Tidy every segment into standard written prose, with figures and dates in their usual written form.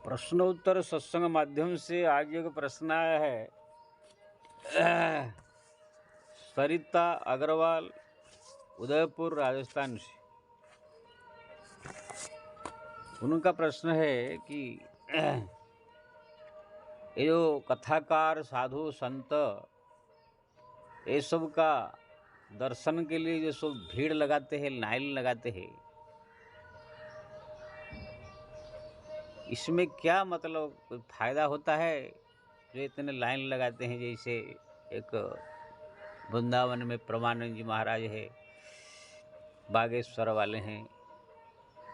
प्रश्नोत्तर सत्संग माध्यम से आज एक प्रश्न आया है। सरिता अग्रवाल, उदयपुर, राजस्थान से। उनका प्रश्न है कि ये जो कथाकार, साधु, संत, ये सब का दर्शन के लिए जो सब भीड़ लगाते हैं, लाइन लगाते हैं, इसमें क्या मतलब कोई फायदा होता है? जो इतने लाइन लगाते हैं, जैसे एक वृंदावन में परमानंद जी महाराज है, बागेश्वर वाले हैं,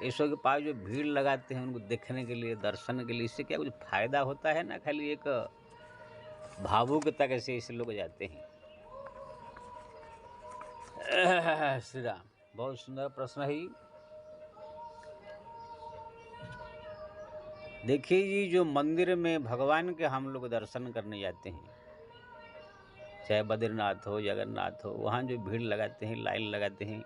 ऐसों के पास जो भीड़ लगाते हैं उनको देखने के लिए, दर्शन के लिए, इससे क्या कुछ फायदा होता है? ना खाली एक भावुकता कैसे ऐसे लोग जाते हैं। श्री राम, बहुत सुंदर प्रश्न है। देखिए जी, जो मंदिर में भगवान के हम लोग दर्शन करने जाते हैं, चाहे बद्रीनाथ हो, जगन्नाथ हो, वहाँ जो भीड़ लगाते हैं, लाइन लगाते हैं,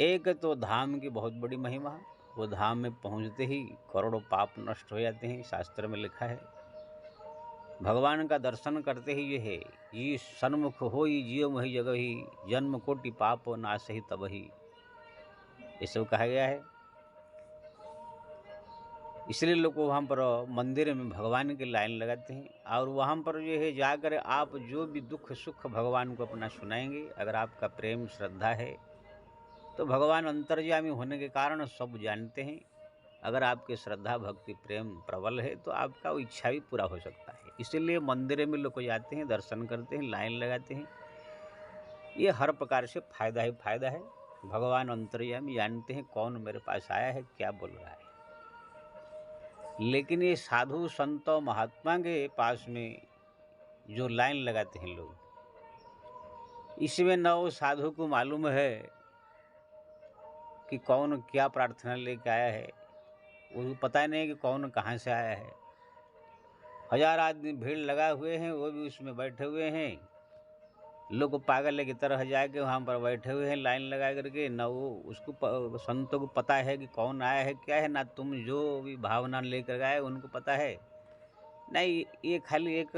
एक तो धाम की बहुत बड़ी महिमा। वो धाम में पहुँचते ही करोड़ों पाप नष्ट हो जाते हैं, शास्त्र में लिखा है। भगवान का दर्शन करते ही ये है, ये सन्मुख हो ही जियो मही जगह ही, जन्म कोटि पाप नाश ही तब ही, ये सब कहा गया है। इसलिए लोग वहाँ पर मंदिर में भगवान की लाइन लगाते हैं, और वहाँ पर जो है जाकर आप जो भी दुख सुख भगवान को अपना सुनाएंगे। अगर आपका प्रेम श्रद्धा है तो भगवान अंतर्यामी होने के कारण सब जानते हैं। अगर आपके श्रद्धा भक्ति प्रेम प्रबल है तो आपका वो इच्छा भी पूरा हो सकता है। इसीलिए मंदिर में लोग जाते हैं, दर्शन करते हैं, लाइन लगाते हैं। ये हर प्रकार से फायदा ही फायदा है। भगवान अंतर्यामी जानते हैं कौन मेरे पास आया है, क्या बोल रहा है। लेकिन ये साधु संत महात्मा के पास में जो लाइन लगाते हैं लोग, इसमें न वो साधु को मालूम है कि कौन क्या प्रार्थना लेके आया है, वो पता नहीं कि कौन कहाँ से आया है। 1000 आदमी भीड़ लगाए हुए हैं, वो भी उसमें बैठे हुए हैं। लोग पागल की तरह जाके वहाँ पर बैठे हुए हैं लाइन लगा करके। न वो उसको संतों को पता है कि कौन आया है, क्या है। ना तुम जो भी भावना लेकर गए उनको पता है। नहीं, ये खाली एक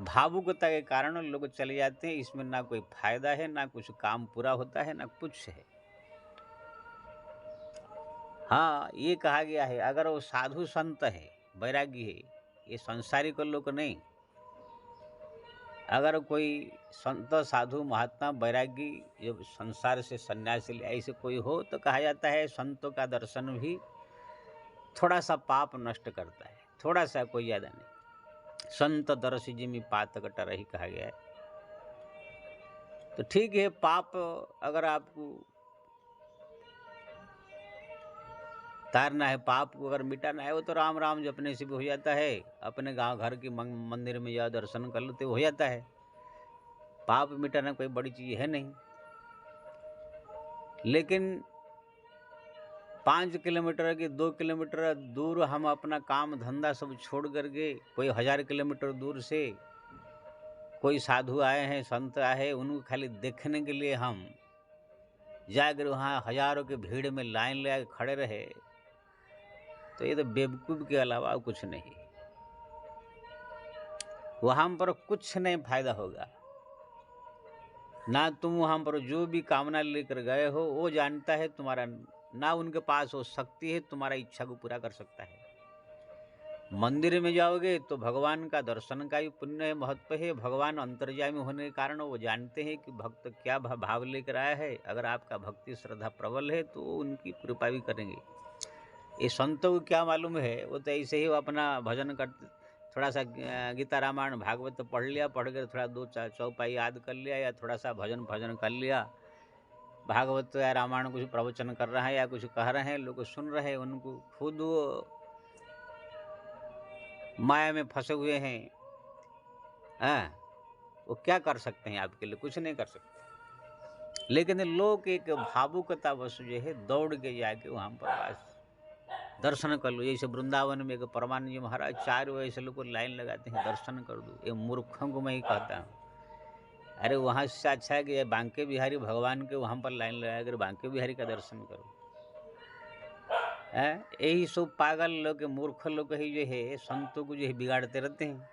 भावुकता के कारण लोग चले जाते हैं। इसमें ना कोई फायदा है, ना कुछ काम पूरा होता है, ना कुछ है। हाँ, ये कहा गया है, अगर वो साधु संत है, वैरागी है, ये संसारिक लोग नहीं। अगर कोई संत साधु महात्मा वैरागी जो संसार से सन्यासी ऐसे कोई हो तो कहा जाता है संतों का दर्शन भी थोड़ा सा पाप नष्ट करता है, थोड़ा सा, कोई ज़्यादा नहीं। संत दर्श जिमी पातक टरहि कहा गया है। तो ठीक है, पाप अगर आपको तारना है, पाप को अगर मिटाना है, वो तो राम राम जपने से भी हो जाता है। अपने गांव घर की मंदिर में जाओ, दर्शन कर लो तो हो जाता है। पाप मिटाना कोई बड़ी चीज़ है नहीं। लेकिन 5 किलोमीटर की 2 किलोमीटर दूर हम अपना काम धंधा सब छोड़ करके, कोई 1000 किलोमीटर दूर से कोई साधु आए हैं, संत आए हैं, उनको खाली देखने के लिए हम जाकर वहाँ हजारों की भीड़ में लाइन लगा के खड़े रहे, तो ये तो बेवकूफ़ के अलावा कुछ नहीं। वहाँ पर कुछ नहीं फायदा होगा। ना तुम वहाँ पर जो भी कामना लेकर गए हो वो जानता है तुम्हारा, ना उनके पास वो शक्ति है तुम्हारा इच्छा को पूरा कर सकता है। मंदिर में जाओगे तो भगवान का दर्शन का भी पुण्य है, महत्व है। भगवान अंतर्यामी होने के कारण वो जानते हैं कि भक्त क्या भाव लेकर आया है। अगर आपका भक्ति श्रद्धा प्रबल है तो उनकी कृपा भी करेंगे। ये संतों को क्या मालूम है, वो तो ऐसे ही वो अपना भजन करते, थोड़ा सा गीता रामायण भागवत पढ़ लिया, पढ़ कर थोड़ा 2-4 चौपाई याद कर लिया, या थोड़ा सा भजन कर लिया। भागवत या रामायण कुछ प्रवचन कर रहा है या कुछ कह रहे हैं, लोग सुन रहे हैं, उनको खुद वो माया में फंसे हुए हैं। वो क्या कर सकते हैं आपके लिए? कुछ नहीं कर सकते। लेकिन लोग एक भावुकता वश जो है दौड़ के जाके वहाँ पर बस दर्शन कर लो। जैसे वृंदावन में एक परमानंद जी महाराज 4 बजे से लोग लाइन लगाते हैं, दर्शन कर दो। ये मूर्खों को मैं ही कहता हूँ। अरे वहाँ से अच्छा है कि बांके बिहारी भगवान के वहाँ पर लाइन लगा कर बांके बिहारी का दर्शन करो। है। यही सब पागल लोग मूर्ख लोग ही जो है संतों को जो है बिगाड़ते रहते हैं।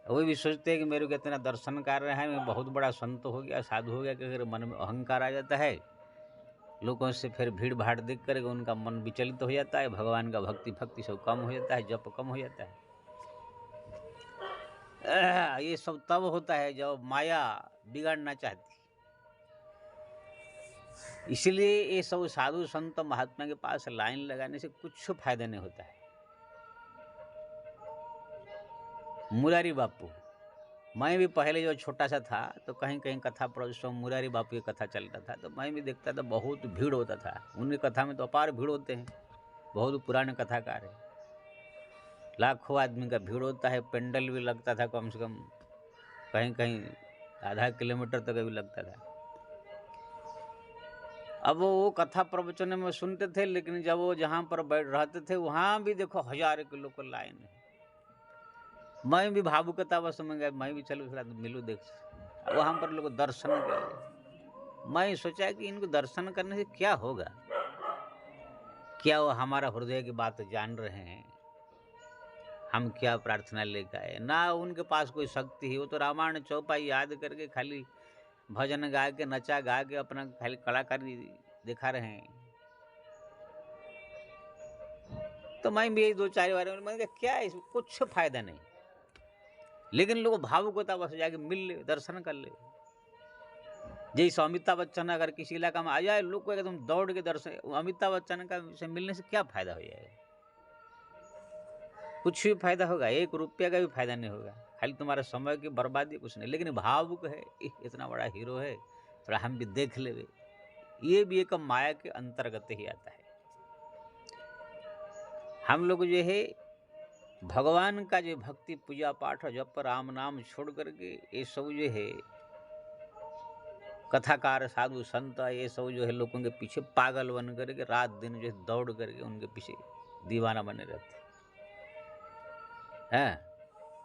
वो भी सोचते हैं कि मेरे को इतना दर्शन कर रहा है, मैं बहुत बड़ा संत हो गया, साधु हो गया, कि अगर मन में अहंकार आ जाता है, लोगों से फिर भीड़ भाड़ देख कर उनका मन विचलित हो जाता है, भगवान का भक्ति सब कम हो जाता है, जप कम हो जाता है। ये सब तब होता है जब माया बिगाड़ना चाहती। इसलिए ये सब साधु संत महात्मा के पास लाइन लगाने से कुछ फायदा नहीं होता है। मुरारी बापू, मैं भी पहले जो छोटा सा था तो कहीं कहीं कथा प्रोत्सव मुरारी बापू की कथा चल रहा था, तो मैं भी देखता था, बहुत भीड़ होता था उनकी कथा में। तो अपार भीड़ होते हैं, बहुत पुराने कथाकार है, लाखों आदमी का भीड़ होता है। पेंडल भी लगता था कम से कम, कहीं कहीं आधा किलोमीटर तक भी लगता था। अब वो कथा प्रवचन में सुनते थे, लेकिन जब वो जहाँ पर बैठ रहते थे वहाँ भी देखो हजारों किलो को लाइन है। मैं भी भावुकता बस में गया, मैं भी चलूँ थोड़ा मिलूँ देख। वहाँ पर लोग दर्शन कर, मैं सोचा कि इनको दर्शन करने से क्या होगा, क्या वो हमारा हृदय की बात जान रहे हैं, हम क्या प्रार्थना लेकर आए। ना उनके पास कोई शक्ति है, वो तो रामायण चौपाई याद करके खाली भजन गा के नचा गा के अपना खाली कलाकारी दिखा रहे हैं। तो मैं भी 2-4 बार मैंने कहा क्या है, इसमें कुछ फायदा नहीं। लेकिन लोग भावुक होता बस जाके मिल ले, दर्शन कर ले। जैसे अमिताभ बच्चन अगर किसी इलाका में आ जाए, लोग को एकदम दौड़ के दर्शन। अमिताभ बच्चन का से मिलने से क्या फायदा हो जाएगा, कुछ भी फायदा होगा, 1 रुपया का भी फायदा नहीं होगा, खाली तुम्हारा समय की बर्बादी, कुछ नहीं। लेकिन भावुक है, इतना बड़ा हीरो है, थोड़ा हम भी देख ले, ये भी एक माया के अंतर्गत ही आता है। हम लोग जो है भगवान का जो भक्ति पूजा पाठ जप राम नाम छोड़ करके ये सब जो है कथाकार साधु संत ये सब जो है लोगों के पीछे पागल बन करके रात दिन जो है दौड़ करके उनके पीछे दीवाना बने रहते हैं।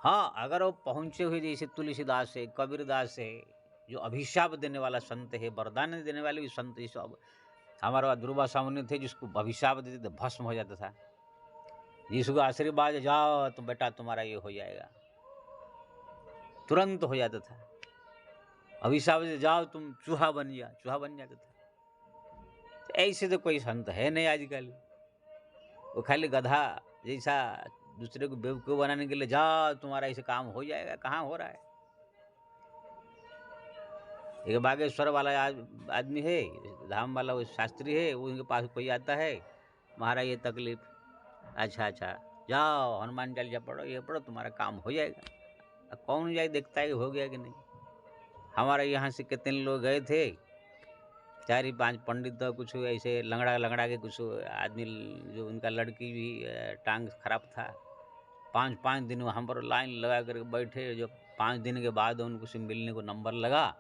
हाँ, अगर वो पहुंचे हुए जैसे तुलसीदास है, कबीरदास है, जो अभिशाप देने वाला संत है, वरदान देने वाले भी संत, जैसे हमारा दुर्वा सामने थे जिसको अभिशाप देते थे भस्म हो जाता था, जिसको आशीर्वाद जाओ तो बेटा तुम्हारा ये हो जाएगा, तुरंत हो जाता था। अभिशाप से जाओ तुम चूहा बन जाता था। तो ऐसे तो कोई संत है नहीं आजकल, वो खाली गधा जैसा दूसरे को बेवकूफ बनाने के लिए जाओ तुम्हारा ऐसे काम हो जाएगा, कहाँ हो रहा है। एक बागेश्वर वाला आदमी है, धाम वाला वो शास्त्री है, वो उनके पास कोई आता है, महाराज ये तकलीफ, अच्छा जाओ हनुमान चालीसा पढ़ो, ये पढ़ो तुम्हारा काम हो जाएगा। कौन जाए देखता है कि हो गया कि नहीं। हमारे यहाँ से कितने लोग गए थे, 4-5 पंडित, तो कुछ ऐसे लंगड़ा के कुछ आदमी, जो उनका लड़की भी टांग खराब था, 5-5 दिन वहाँ पर लाइन लगा कर बैठे। जो 5 दिन के बाद उनको से मिलने को नंबर लगा,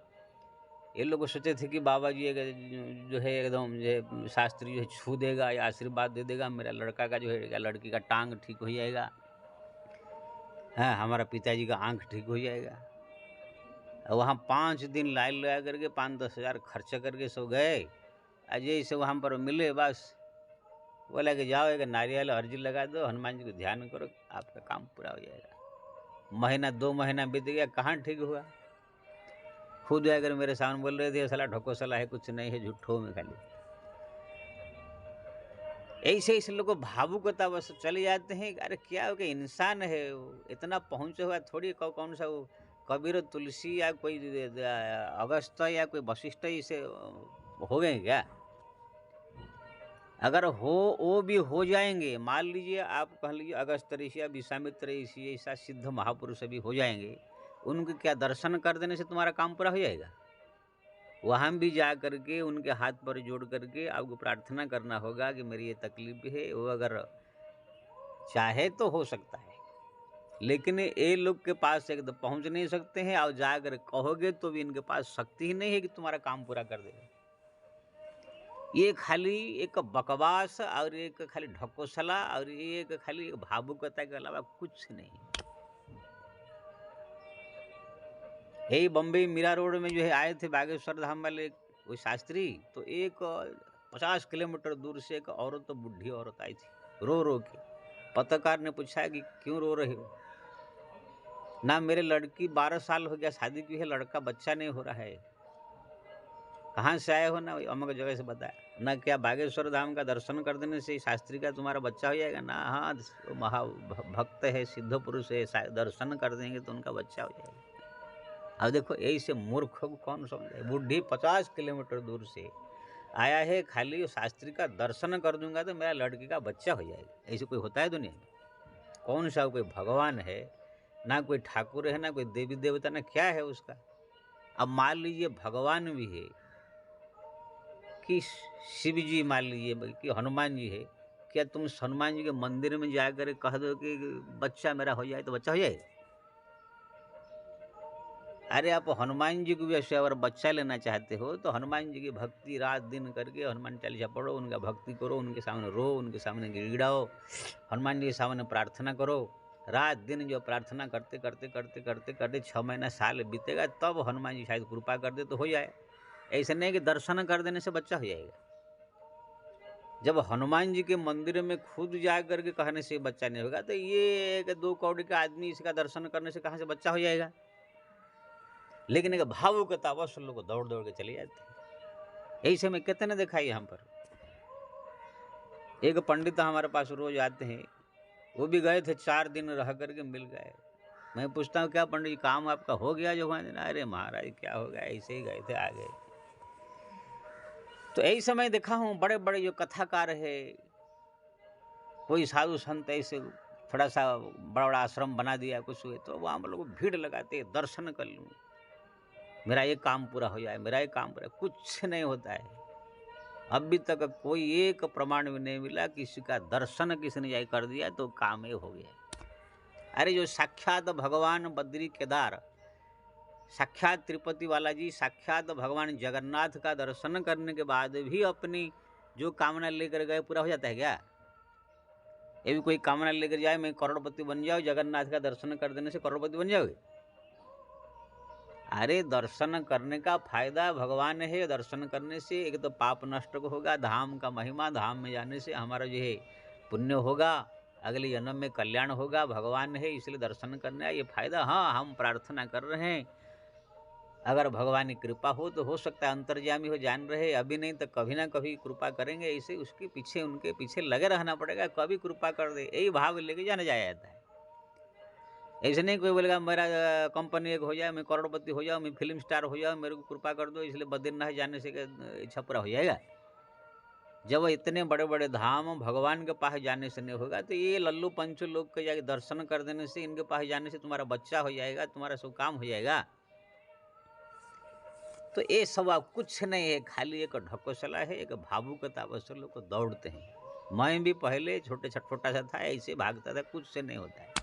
ये लोग सोचे थे कि बाबा जी जो है एकदम जो शास्त्री जो है छू देगा या आशीर्वाद दे देगा, मेरा लड़का का जो है लड़की का टांग ठीक हो जाएगा, हाँ हमारा पिताजी का आँख ठीक हो जाएगा। वहाँ 5 दिन लाइन लगा करके 5-10 हज़ार खर्च करके सब गए। अजय से वहाँ पर मिले, बस बोला कि जाओ एक नारियल अर्जी लगा दो, हनुमान जी को ध्यान करो, आपका काम पूरा हो जाएगा। महीना 2 महीना बीत गया, कहाँ ठीक हुआ। खुद आकर मेरे सामने बोल रहे थे, साला ढोको साला है, कुछ नहीं है, झूठों में खाली। ऐसे लोग भावुकता बस चले जाते हैं। अरे क्या हो कि इंसान है, इतना पहुँचे हुआ थोड़ी, कौन सा वो कबीर तुलसी या कोई अगस्त या कोई वशिष्ठ इसे हो गए क्या। अगर वो भी हो जाएंगे, मान लीजिए आप कह लीजिए अगस्त ऋषि या विश्वामित्र ऋषि ऐसा सिद्ध महापुरुष भी हो जाएंगे, उनके क्या दर्शन कर देने से तुम्हारा काम पूरा हो जाएगा। वहाँ भी जा करके उनके हाथ पर जोड़ करके आपको प्रार्थना करना होगा कि मेरी ये तकलीफ है। वो अगर चाहे तो हो सकता है, लेकिन ये लोग के पास एकदम पहुँच नहीं सकते हैं, और जाकर कहोगे तो भी इनके पास शक्ति ही नहीं है कि तुम्हारा काम पूरा कर देगा। ये खाली एक बकवास और एक खाली ढकोसला और एक खाली एक भावुकता के अलावा कुछ नहीं। यही बम्बई मीरा रोड में जो है आए थे बागेश्वर धाम वाले कोई शास्त्री, तो एक 50 किलोमीटर दूर से एक औरत, तो बुढ़ी औरत आई थी रो रो के। पत्रकार ने पूछा कि क्यों रो रहे हो? ना मेरे लड़की 12 साल हो गया शादी की है, लड़का बच्चा नहीं हो रहा है, कहाँ से आए हो? ना अमुक जगह से बताया। ना क्या बागेश्वर धाम का दर्शन कर देने से शास्त्री का तुम्हारा बच्चा हो जाएगा? ना हाँ, महा भक्त है, सिद्ध पुरुष है, दर्शन कर देंगे तो उनका बच्चा हो जाएगा। अब देखो यही से मूर्ख को कौन समझाए? बुढ़ी 50 किलोमीटर दूर से आया है, खाली शास्त्री का दर्शन कर दूंगा तो मेरा लड़की का बच्चा हो जाएगा। ऐसे कोई होता है दुनिया में? कौन सा कोई भगवान है, ना कोई ठाकुर है, ना कोई देवी देवता, ना क्या है उसका। अब मान लीजिए भगवान भी है कि शिव जी, मान लीजिए कि हनुमान जी है, क्या तुम हनुमान जी के मंदिर में जाकर कह दो कि बच्चा मेरा हो जाए तो बच्चा हो जाएगा? अरे आप हनुमान जी को भी ऐसे अगर बच्चा लेना चाहते हो तो हनुमान जी की भक्ति रात दिन करके हनुमान चालीसा पढ़ो, उनका भक्ति करो, उनके सामने रो, उनके सामने गिड़गिड़ाओ, हनुमान जी के सामने प्रार्थना करो। रात दिन जो प्रार्थना करते करते करते करते करते 6 महीना साल बीतेगा, तब हनुमान जी शायद कृपा कर दे तो हो जाए। ऐसा नहीं कि दर्शन कर देने से बच्चा हो जाएगा। जब हनुमान जी के मंदिर में खुद जा करके कहने से बच्चा नहीं होगा, तो ये एक 2 कौड़ी का आदमी इसका दर्शन करने से कहाँ से बच्चा हो जाएगा? लेकिन एक भावुकतावश लोग दौड़ दौड़ के चले जाते हैं। ऐसे में कितने देखा यहाँ पर। एक पंडित हमारे पास रोज आते हैं, वो भी गए थे, 4 दिन रह करके मिल गए। मैं पूछता हूँ क्या पंडित जी काम आपका हो गया जो वहाँ? अरे महाराज क्या होगा, ऐसे ही गए थे आ गए। तो यही समय देखा हूँ बड़े बड़े जो कथाकार है, कोई साधु संत ऐसे थोड़ा सा बड़ा बड़ा आश्रम बना दिया कुछ हुए, तो वहाँ पर लोग भीड़ लगाते दर्शन कर लूँ, मेरा ये काम पूरा हो जाए, मेरा ये काम पूरा। कुछ नहीं होता है। अभी तक कोई एक प्रमाण भी नहीं मिला किसी का दर्शन किसी ने कर दिया तो काम ये हो गया। अरे जो साक्षात भगवान बद्री केदार, साक्षात तिरुपति बालाजी, साक्षात भगवान जगन्नाथ का दर्शन करने के बाद भी अपनी जो कामना लेकर गए पूरा हो जाता है क्या? ये भी कोई कामना लेकर जाए मैं करोड़पति बन जाओ, जगन्नाथ का दर्शन कर देने से करोड़पति बन जाओगे? अरे दर्शन करने का फायदा भगवान है। दर्शन करने से एक तो पाप नष्ट होगा, धाम का महिमा, धाम में जाने से हमारा जो है पुण्य होगा, अगले जन्म में कल्याण होगा। भगवान है इसलिए दर्शन करने का ये फायदा। हाँ, हम प्रार्थना कर रहे हैं, अगर भगवान की कृपा हो तो हो सकता है अंतर्यामी हो, जान रहे, अभी नहीं तो कभी ना कभी कृपा करेंगे। ऐसे उसके पीछे उनके पीछे लगे रहना पड़ेगा, कभी कृपा कर दे, यही भाव लेके जाना जाता है। ऐसे नहीं कोई बोलेगा मेरा कंपनी एक हो जाए, मैं करोड़पति हो जाऊँ, मैं फिल्म स्टार हो जाऊँ, मेरे को कृपा कर दो इसलिए बद्रीनाथ जाने से इच्छा पूरा हो जाएगा। जब इतने बड़े बड़े धाम भगवान के पास जाने से नहीं होगा, तो ये लल्लू पंचू लोग के जाके दर्शन कर देने से, इनके पास जाने से तुम्हारा बच्चा हो जाएगा, तुम्हारा सब काम हो जाएगा। तो ये सब कुछ नहीं है, खाली एक ढकोसला है, एक भावुकता अवसर लोग को दौड़ते हैं। मैं भी पहले छोटा सा था, ऐसे भागता था, कुछ से नहीं होता है।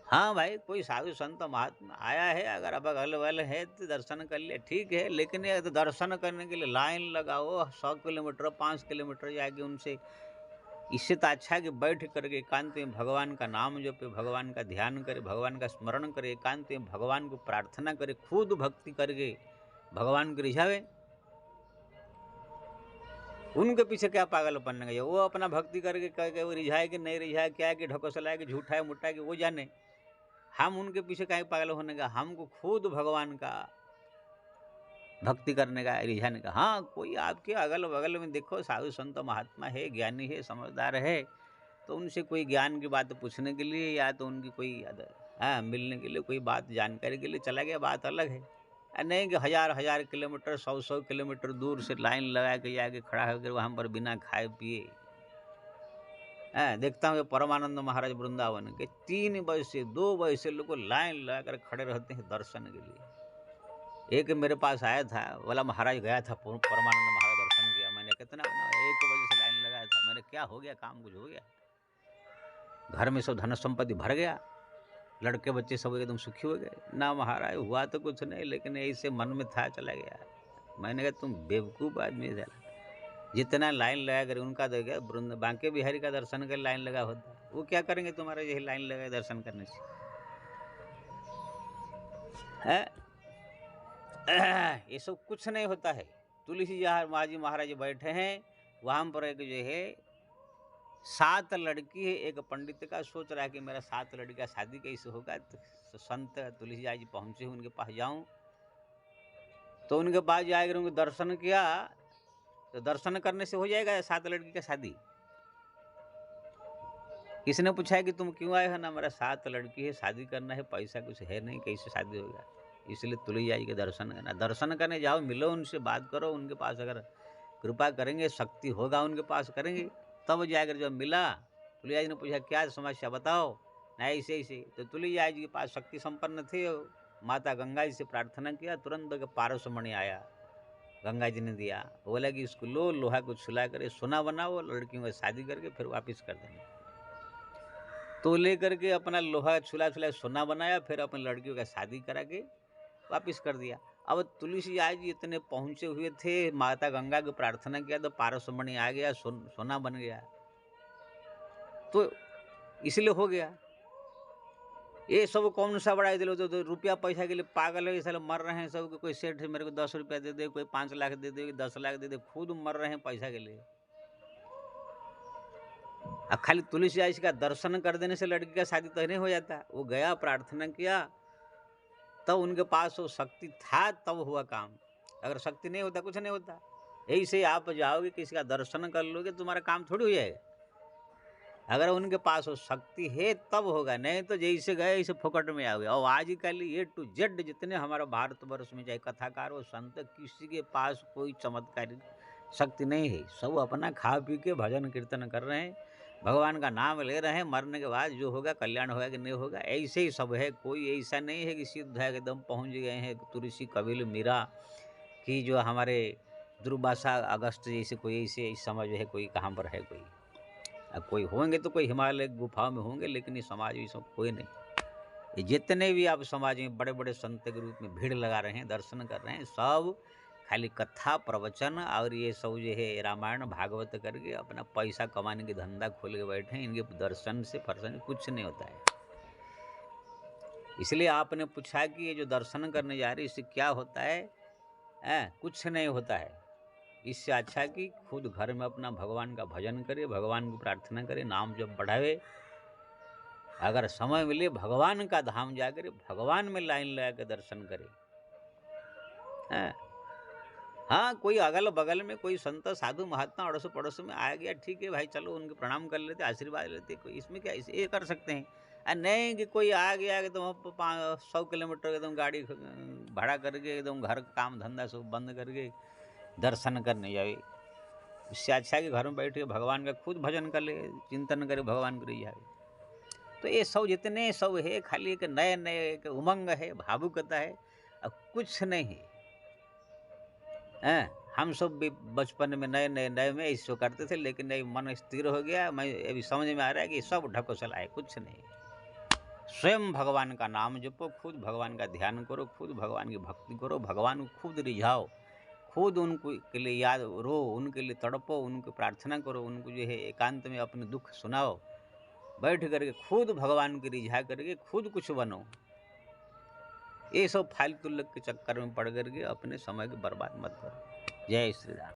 हाँ भाई, कोई साधु संत महात्मा आया है, अगर अब अगल बगल है तो दर्शन कर ले, ठीक है। लेकिन ये तो दर्शन करने के लिए लाइन लगाओ 100 किलोमीटर 5 किलोमीटर जाके उनसे, इससे तो अच्छा है कि बैठ करके एकांत में भगवान का नाम जपे, भगवान का ध्यान करे, भगवान का स्मरण करे, एकांत में भगवान को प्रार्थना करे, खुद भक्ति करके भगवान को रिझावे। उनके पीछे क्या पागलपन गया, वो अपना भक्ति करके वो रिझाए कि नहीं रिझाए, क्या है कि ढकोसला है कि झूठा है मुट्ठा है कि वो जाने, हम उनके पीछे कहीं पागल होने का। हमको खुद भगवान का भक्ति करने का, रिझाने का। हाँ, कोई आपके अगल बगल में देखो साधु संत महात्मा है, ज्ञानी है, समझदार है, तो उनसे कोई ज्ञान की बात पूछने के लिए या तो उनकी कोई मिलने के लिए, कोई बात जानकारी के लिए चला गया, बात अलग है। नहीं कि हजार किलोमीटर 100 किलोमीटर दूर से लाइन लगा के जाके खड़ा होकर वहाँ पर बिना खाए पिए। देखता हूँ परमानंद महाराज वृंदावन के 3 बजे से 2 बजे से लोग लाइन लगाकर खड़े रहते हैं दर्शन के लिए। एक मेरे पास आया था, बोला महाराज गया था परमानंद महाराज दर्शन किया। मैंने कितना 1 बजे से लाइन लगाया था। मैंने क्या हो गया, काम कुछ हो गया, घर में सब धन संपत्ति भर गया, लड़के बच्चे सब एकदम सुखी हो गए? ना महाराज, हुआ तो कुछ नहीं, लेकिन ऐसे मन में था, चला गया। मैंने कहा तुम बेवकूफ़ आदमी है, जितना लाइन लगा कर उनका देगा बांके बिहारी का दर्शन कर लाइन लगा होता, वो क्या करेंगे तुम्हारे यही लाइन लगा दर्शन करने से? है ये सब कुछ नहीं होता है। तुलसी जी महाराज बैठे हैं, वहाँ पर एक जो है 7 लड़की है। एक पंडित का सोच रहा है कि मेरा 7 लड़की का शादी कैसे होगा। तो संत तुलसी जी पहुँचे, उनके पास जाऊँ। तो उनके पास जाकर उनको दर्शन किया, तो दर्शन करने से हो जाएगा 7 लड़की का शादी? किसी ने पूछा है कि तुम क्यों आए हो? ना मेरा 7 लड़की है, शादी करना है, पैसा कुछ है नहीं, कैसे शादी होगा? इसलिए तुलसी जी के दर्शन करना। दर्शन करने जाओ, मिलो उनसे, बात करो, उनके पास अगर कृपा करेंगे, शक्ति होगा उनके पास, करेंगे। तब जाकर जब मिला, तुलसी जी ने पूछा क्या समस्या बताओ? ना ऐसे ऐसे। तो तुलसी जी के पास शक्ति संपन्न थे, माता गंगा जी से प्रार्थना किया, तुरंत पारसमणि आया, गंगा जी ने दिया। बोला कि इसको लो, लोहा को छुला कर सोना बनाओ, लड़कियों को शादी करके फिर वापिस कर देंगे। तो लेकर के अपना लोहा छुला सोना बनाया, फिर अपनी लड़कियों का शादी करा के वापिस कर दिया। अब तुलसी जी इतने पहुँचे हुए थे, माता गंगा की प्रार्थना किया तो पारसमणि आ गया, सोना बन गया, तो इसलिए हो गया। ये सब कौन सा बड़ा दिलो, तो रुपया पैसा के लिए पागल है, साले मर रहे हैं सब। कोई सेठ मेरे को 10 रुपया दे दे, कोई 5 लाख दे दे, 10 लाख दे दे, खुद मर रहे हैं पैसा के लिए। अब खाली तुलसी जी का दर्शन कर देने से लड़की का शादी तो नहीं हो जाता। वो गया, प्रार्थना किया, तब उनके पास वो शक्ति था, तब हुआ काम। अगर शक्ति नहीं होता, कुछ नहीं होता। ऐसे आप जाओगे, किसी का दर्शन कर लोगे, तुम्हारा काम थोड़ी हो जाएगा। अगर उनके पास वो शक्ति है तब होगा, नहीं तो जैसे गए ऐसे फोकट में आओगे। और आजकल A to Z जितने हमारे भारतवर्ष में चाहे कथाकार हो, संत, किसी के पास कोई चमत्कारी शक्ति नहीं है। सब अपना खा पी के भजन कीर्तन कर रहे हैं, भगवान का नाम ले रहे हैं। मरने के बाद जो होगा, कल्याण होगा कि नहीं होगा, ऐसे ही सब है। कोई ऐसा नहीं है कि सिद्ध है, एकदम पहुँच गए हैं तुलसी, कपिल, मीरा की जो हमारे दुर्वासा, अगस्त जैसे कोई ऐसे समझ है कोई कहाँ पर है कोई। अब कोई होंगे तो कोई हिमालय गुफा में होंगे, लेकिन ये समाज में सब कोई नहीं। ये जितने भी आप समाज में बड़े बड़े संत के रूप में भीड़ लगा रहे हैं, दर्शन कर रहे हैं, सब खाली कथा प्रवचन और ये सब जो है रामायण भागवत करके अपना पैसा कमाने की धंधा खोल के बैठे हैं। इनके दर्शन से फर्शन कुछ नहीं होता है। इसलिए आपने पूछा कि ये जो दर्शन करने जा रहे इससे क्या होता है? कुछ नहीं होता है। इससे अच्छा कि खुद घर में अपना भगवान का भजन करे, भगवान को प्रार्थना करे, नाम जब बढ़ावे। अगर समय मिले भगवान का धाम जाकर भगवान में लाइन लगा के दर्शन करे। हाँ, कोई अगल बगल में कोई संत साधु महात्मा अड़ोस पड़ोस में आ गया, ठीक है भाई, चलो उनके प्रणाम कर लेते, आशीर्वाद लेते, कोई इसमें क्या, ये कर सकते हैं। नहीं कि कोई आ गया एकदम 100 किलोमीटर एकदम गाड़ी भाड़ा करके एकदम घर काम धंधा सब बंद करके दर्शन करने जाए। इससे अच्छा कि घर में बैठ के भगवान का खुद भजन कर ले, चिंतन करे, भगवान को जाए। तो ये सब जितने सब है खाली एक नए नए एक उमंग है, भावुकता है, अब कुछ नहीं है। हम सब भी बचपन में नए में ऐसे करते थे, लेकिन ये मन स्थिर हो गया। मैं अभी समझ में आ रहा है कि सब ढकोसला है, कुछ नहीं। स्वयं भगवान का नाम जपो, खुद भगवान का ध्यान करो, खुद भगवान की भक्ति करो, भगवान को खुद रिझाओ, खुद उनको के लिए याद रो, उनके लिए तड़पो, उनको प्रार्थना करो, उनको जो है एकांत में अपने दुख सुनाओ, बैठ करके खुद भगवान की रिझा करके खुद कुछ बनो। ये सब फालतू लोग के चक्कर में पड़ करके अपने समय को बर्बाद मत करो। जय श्री राम।